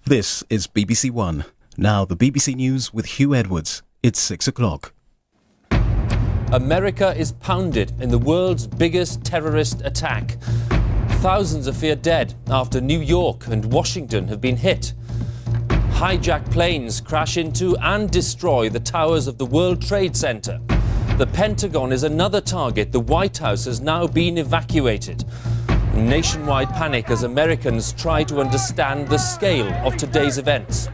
This is BBC One. Now the BBC News with Hugh Edwards. It's 6 o'clock. America is pounded in the world's biggest terrorist attack. Thousands are feared dead after New York and Washington have been hit. Hijacked planes crash into and destroy the towers of the World Trade Center. The Pentagon is another target. The White House has now been evacuated. Nationwide panic as Americans try to understand the scale of today's events.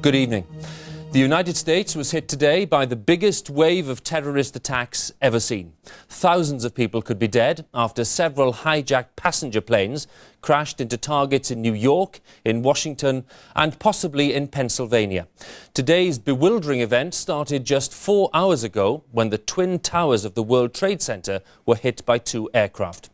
Good evening. The United States was hit today by the biggest wave of terrorist attacks ever seen. Thousands of people could be dead after several hijacked passenger planes crashed into targets in New York, in Washington, and possibly in Pennsylvania. Today's bewildering event started just 4 hours ago when the twin towers of the World Trade Center were hit by 2 aircraft.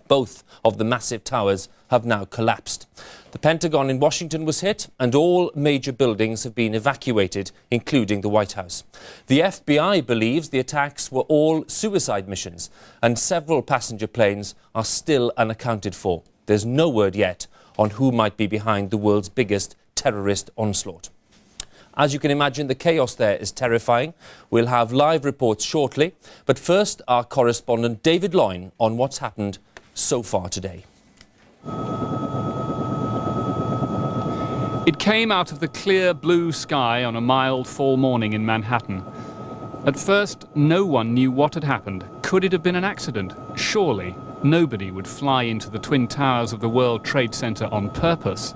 Both of the massive towers have now collapsed. The Pentagon in Washington was hit and all major buildings have been evacuated, including the White House. The FBI believes the attacks were all suicide missions and several passenger planes are still unaccounted for. There's no word yet on who might be behind the world's biggest terrorist onslaught. As you can imagine, the chaos there is terrifying. We'll have live reports shortly, but first our correspondent David Loyne on what's happened so far today. It came out of the clear blue sky on a mild fall morning in Manhattan. At first, no one knew what had happened. Could it have been an accident? Surely nobody would fly into the twin towers of the World Trade Center on purpose.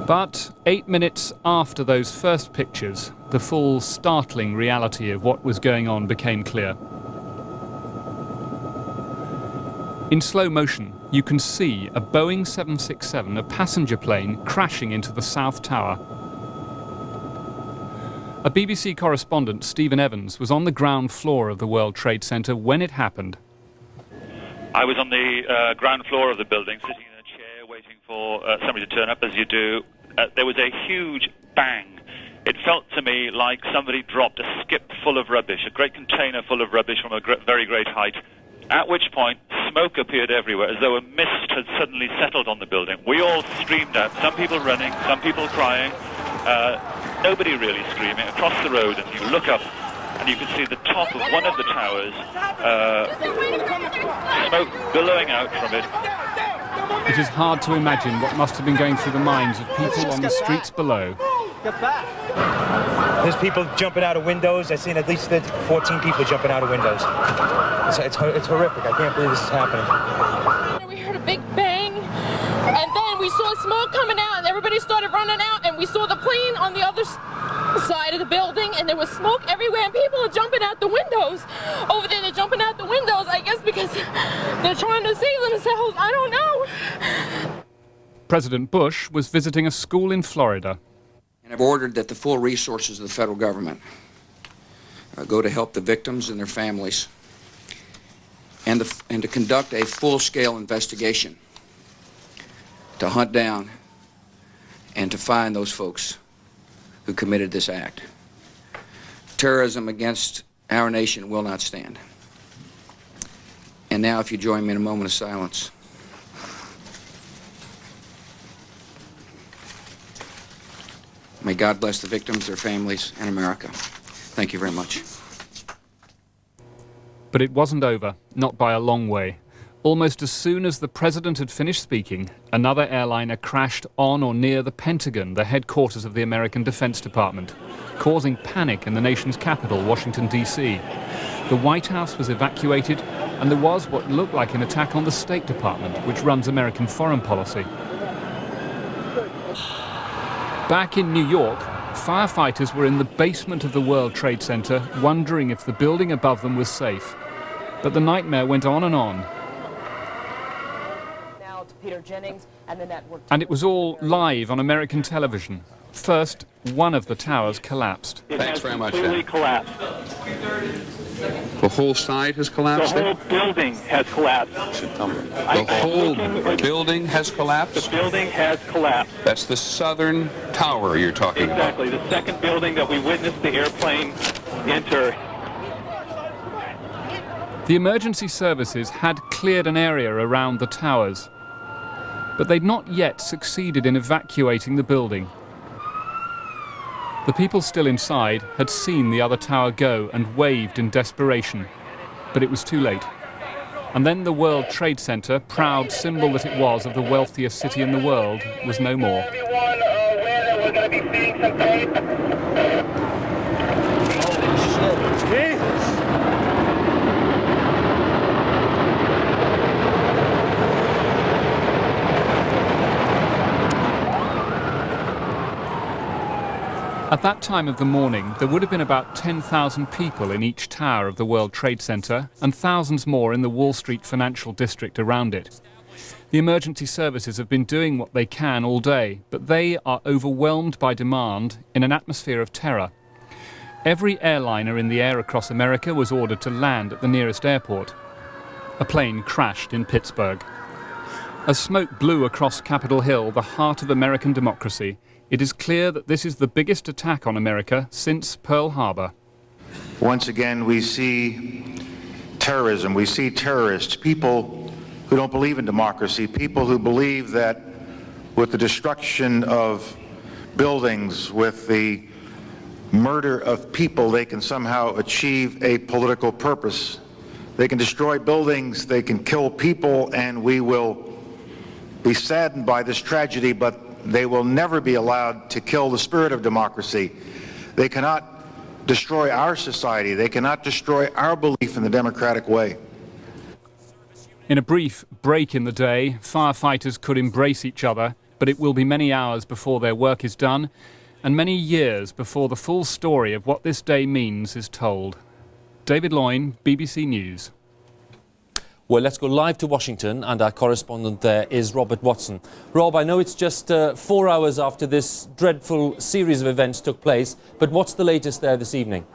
But 8 minutes after those first pictures, the full startling reality of what was going on became clear. In slow motion, you can see a Boeing 767, a passenger plane, crashing into the South Tower. A BBC correspondent, Stephen Evans, was on the ground floor of the World Trade Center when it happened. I was on the ground floor of the building, sitting in a chair, waiting for somebody to turn up, as you do. There was a huge bang. It felt to me like somebody dropped a skip full of rubbish, a great container full of rubbish from a very great height. At which point, smoke appeared everywhere, as though a mist had suddenly settled on the building. We all streamed out, some people running, some people crying, nobody really screaming, across the road, and you look up, and you can see the top of one of the towers, smoke billowing out from it. It is hard to imagine what must have been going through the minds of people on the streets below. There's people jumping out of windows. I've seen at least 14 people jumping out of windows. It's horrific. I can't believe this is happening. We heard a big bang, and then we saw smoke coming out, and everybody started running out, and we saw the plane on the other side of the building, and there was smoke everywhere, and people are jumping out the windows. Over there, they're jumping out the windows, I guess because they're trying to save themselves. I don't know. President Bush was visiting a school in Florida. And I've ordered that the full resources of the federal government go to help the victims and their families, and to conduct a full-scale investigation to hunt down and to find those folks who committed this act. Terrorism against our nation will not stand. And now, if you join me in a moment of silence. May God bless the victims, their families, and America. Thank you very much. But it wasn't over, not by a long way. Almost as soon as the president had finished speaking, another airliner crashed on or near the Pentagon, the headquarters of the American Defense Department, causing panic in the nation's capital, Washington, D.C. The White House was evacuated, and there was what looked like an attack on the State Department, which runs American foreign policy. Back in New York, firefighters were in the basement of the World Trade Center, wondering if the building above them was safe. But the nightmare went on and on. Now to Peter Jennings and the network. And it was all live on American television. First, one of the towers collapsed. Thanks very much. Completely collapsed. The whole side has collapsed? The whole building has collapsed. The whole building has collapsed? The building has collapsed. That's the southern tower you're talking about? Exactly. The second building that we witnessed the airplane enter. The emergency services had cleared an area around the towers, but they'd not yet succeeded in evacuating the building. The people still inside had seen the other tower go and waved in desperation, but it was too late. And then the World Trade Center, proud symbol that it was of the wealthiest city in the world, was no more. At that time of the morning, there would have been about 10,000 people in each tower of the World Trade Center and thousands more in the Wall Street financial district around it. The emergency services have been doing what they can all day, but they are overwhelmed by demand in an atmosphere of terror. Every airliner in the air across America was ordered to land at the nearest airport. A plane crashed in Pittsburgh. As smoke blew across Capitol Hill, the heart of American democracy, it is clear that this is the biggest attack on America since Pearl Harbor. Once again, we see terrorism. We see terrorists, people who don't believe in democracy, people who believe that with the destruction of buildings, with the murder of people, they can somehow achieve a political purpose. They can destroy buildings, they can kill people, and we will be saddened by this tragedy, but they will never be allowed to kill the spirit of democracy. They cannot destroy our society. They cannot destroy our belief in the democratic way. In a brief break in the day, firefighters could embrace each other, but it will be many hours before their work is done, and many years before the full story of what this day means is told. David Loyne, BBC News. Well, let's go live to Washington, and our correspondent there is Robert Watson. Rob, I know it's just 4 hours after this dreadful series of events took place, but what's the latest there this evening?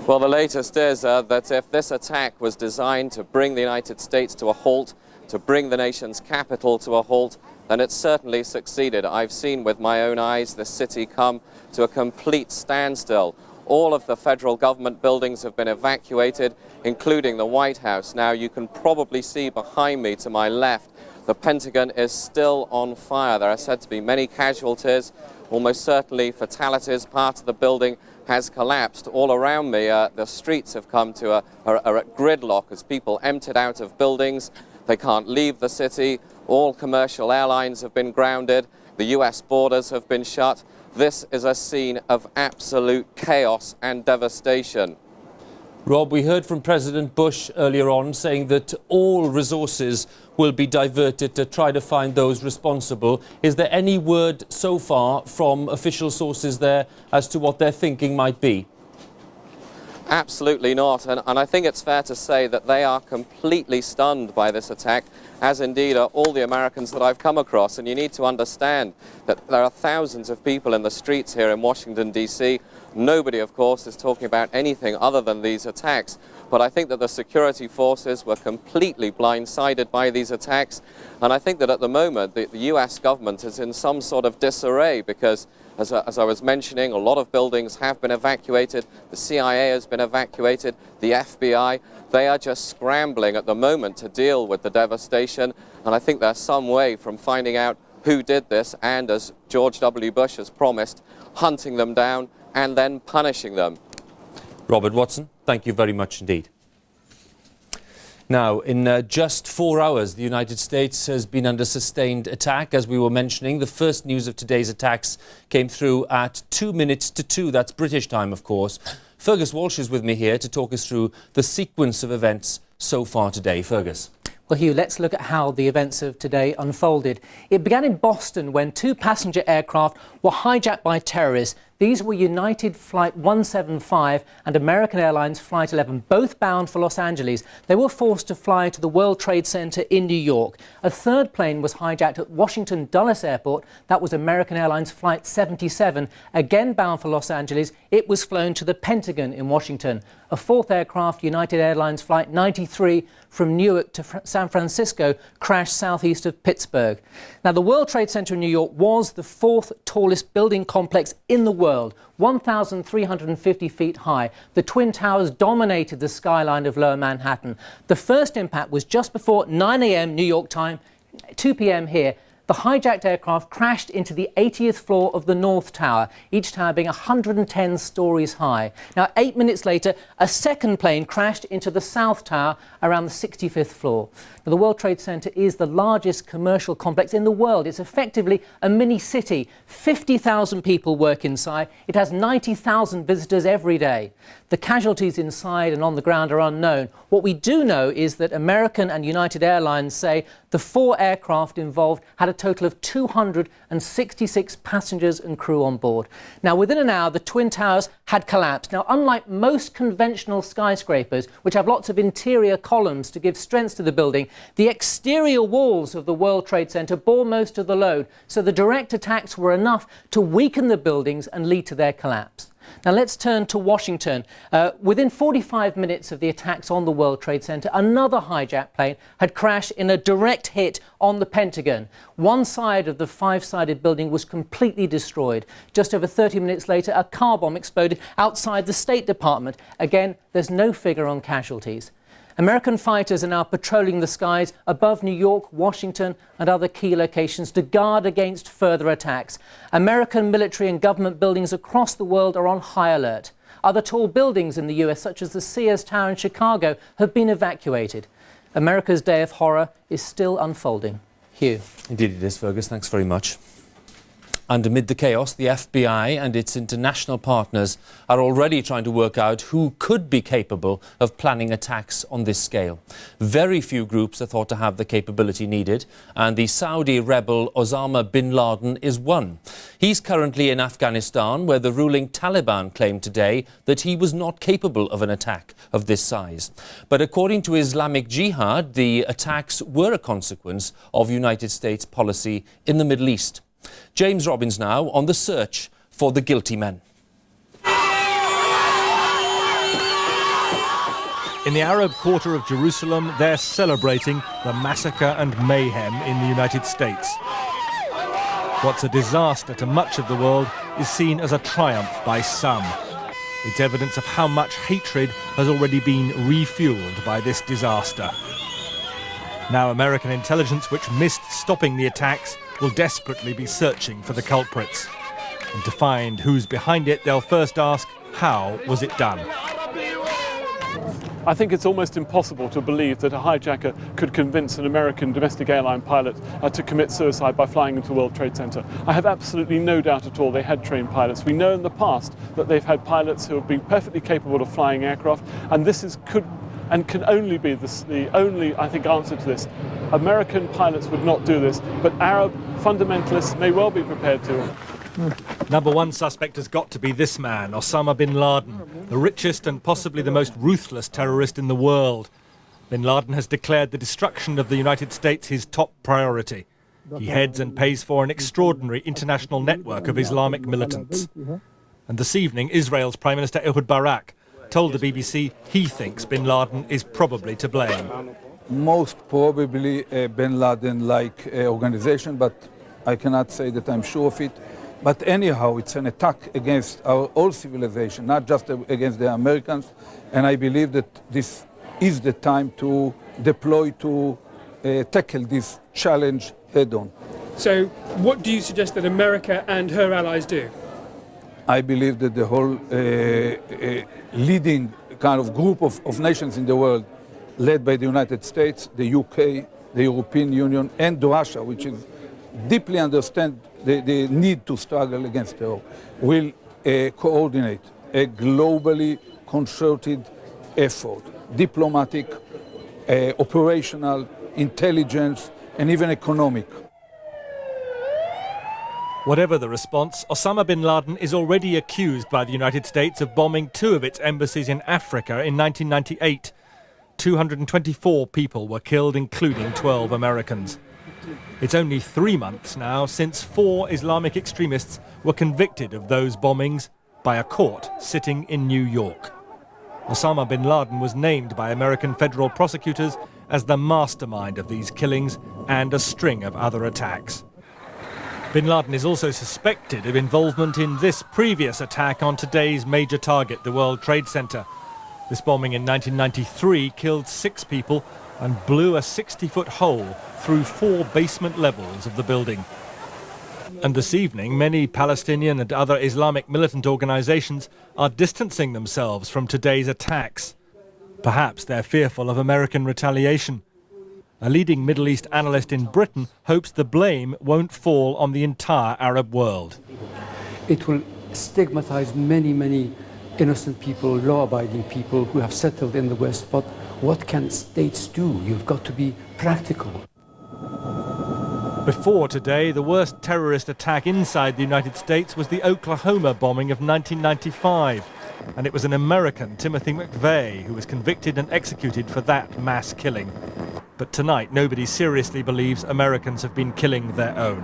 Well, the latest is that if this attack was designed to bring the United States to a halt, to bring the nation's capital to a halt, then it certainly succeeded. I've seen with my own eyes the city come to a complete standstill. All of the federal government buildings have been evacuated, including the White House. Now, you can probably see behind me to my left, the Pentagon is still on fire. There are said to be many casualties, almost certainly fatalities. Part of the building has collapsed. All around me, the streets have come to are at gridlock as people emptied out of buildings. They can't leave the city. All commercial airlines have been grounded. The US borders have been shut. This is a scene of absolute chaos and devastation. Rob, we heard from President Bush earlier on saying that all resources will be diverted to try to find those responsible. Is there any word so far from official sources there as to what their thinking might be? Absolutely not, and I think it's fair to say that they are completely stunned by this attack, as indeed are all the Americans that I've come across. And you need to understand that there are thousands of people in the streets here in Washington, D.C. Nobody, of course, is talking about anything other than these attacks. But I think that the security forces were completely blindsided by these attacks. And I think that at the moment, the US government is in some sort of disarray because, as I was mentioning, a lot of buildings have been evacuated. The CIA has been evacuated. The FBI, they are just scrambling at the moment to deal with the devastation. And I think there's some way from finding out who did this and, as George W. Bush has promised, hunting them down and then punishing them. Robert Watson, thank you very much indeed. Now, in just 4 hours, the United States has been under sustained attack. As we were mentioning, the first news of today's attacks came through at 2 minutes to 2. That's British time, of course. Fergus Walsh is with me here to talk us through the sequence of events so far today. Fergus. Well, Hugh, let's look at how the events of today unfolded. It began in Boston when 2 passenger aircraft were hijacked by terrorists. These were United Flight 175 and American Airlines Flight 11, both bound for Los Angeles. They were forced to fly to the World Trade Center in New York. A third plane was hijacked at Washington Dulles Airport. That was American Airlines Flight 77, again bound for Los Angeles. It was flown to the Pentagon in Washington. A fourth aircraft, United Airlines Flight 93, from Newark to San Francisco, crashed southeast of Pittsburgh. Now, the World Trade Center in New York was the fourth tallest building complex in the world, 1,350 feet high. The Twin Towers dominated the skyline of Lower Manhattan. The first impact was just before 9 a.m. New York time, 2 p.m. here. The hijacked aircraft crashed into the 80th floor of the North Tower, each tower being 110 stories high. Now, 8 minutes later, a second plane crashed into the South Tower around the 65th floor. Now, the World Trade Center is the largest commercial complex in the world. It's effectively a mini city. 50,000 people work inside. It has 90,000 visitors every day. The casualties inside and on the ground are unknown. What we do know is that American and United Airlines say the 4 aircraft involved had a total of 266 passengers and crew on board. Now, within an hour, the Twin Towers had collapsed. Now, unlike most conventional skyscrapers, which have lots of interior columns to give strength to the building, the exterior walls of the World Trade Center bore most of the load, so the direct attacks were enough to weaken the buildings and lead to their collapse. Now let's turn to Washington. Within 45 minutes of the attacks on the World Trade Center, another hijacked plane had crashed in a direct hit on the Pentagon. One side of the 5-sided building was completely destroyed. Just over 30 minutes later, a car bomb exploded outside the State Department. Again, there's no figure on casualties. American fighters are now patrolling the skies above New York, Washington and other key locations to guard against further attacks. American military and government buildings across the world are on high alert. Other tall buildings in the US, such as the Sears Tower in Chicago, have been evacuated. America's day of horror is still unfolding. Hugh. Indeed it is, Fergus. Thanks very much. And amid the chaos, the FBI and its international partners are already trying to work out who could be capable of planning attacks on this scale. Very few groups are thought to have the capability needed, and the Saudi rebel Osama bin Laden is one. He's currently in Afghanistan, where the ruling Taliban claimed today that he was not capable of an attack of this size. But according to Islamic Jihad, the attacks were a consequence of United States policy in the Middle East. James Robbins now on the search for the guilty men. In the Arab quarter of Jerusalem, they're celebrating the massacre and mayhem in the United States. What's a disaster to much of the world is seen as a triumph by some. It's evidence of how much hatred has already been refueled by this disaster. Now American intelligence, which missed stopping the attacks, will desperately be searching for the culprits. And to find who's behind it, they'll first ask, how was it done? I think it's almost impossible to believe that a hijacker could convince an American domestic airline pilot to commit suicide by flying into the World Trade Center. I have absolutely no doubt at all they had trained pilots. We know in the past that they've had pilots who have been perfectly capable of flying aircraft, and this can only be the only, I think, answer to this. American pilots would not do this, but Arab fundamentalists may well be prepared to. Number one suspect has got to be this man, Osama bin Laden, the richest and possibly the most ruthless terrorist in the world. Bin Laden has declared the destruction of the United States his top priority. He heads and pays for an extraordinary international network of Islamic militants. And this evening, Israel's Prime Minister Ehud Barak told the BBC he thinks bin Laden is probably to blame. Most probably bin Laden-like organization, but I cannot say that I'm sure of it. But anyhow, it's an attack against our whole civilization, not just against the Americans. And I believe that this is the time to deploy to tackle this challenge head-on. So what do you suggest that America and her allies do? I believe that the whole leading kind of group of nations in the world, led by the United States, the UK, the European Union, and Russia, which is deeply understand the need to struggle against terror, will coordinate a globally concerted effort, diplomatic, operational, intelligence, and even economic. Whatever the response, Osama bin Laden is already accused by the United States of bombing 2 of its embassies in Africa in 1998. 224 people were killed, including 12 Americans. It's only 3 months now since 4 Islamic extremists were convicted of those bombings by a court sitting in New York. Osama bin Laden was named by American federal prosecutors as the mastermind of these killings and a string of other attacks. Bin Laden is also suspected of involvement in this previous attack on today's major target, the World Trade Center. This bombing in 1993 killed 6 people and blew a 60-foot hole through 4 basement levels of the building. And this evening, many Palestinian and other Islamic militant organizations are distancing themselves from today's attacks. Perhaps they're fearful of American retaliation. A leading Middle East analyst in Britain hopes the blame won't fall on the entire Arab world. It will stigmatize many innocent people, law-abiding people who have settled in the West. But what can states do? You've got to be practical. Before today, the worst terrorist attack inside the United States was the Oklahoma bombing of 1995. And it was an American, Timothy McVeigh, who was convicted and executed for that mass killing. But tonight, nobody seriously believes Americans have been killing their own.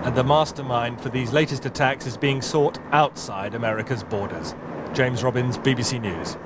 And the mastermind for these latest attacks is being sought outside America's borders. James Robbins, BBC News.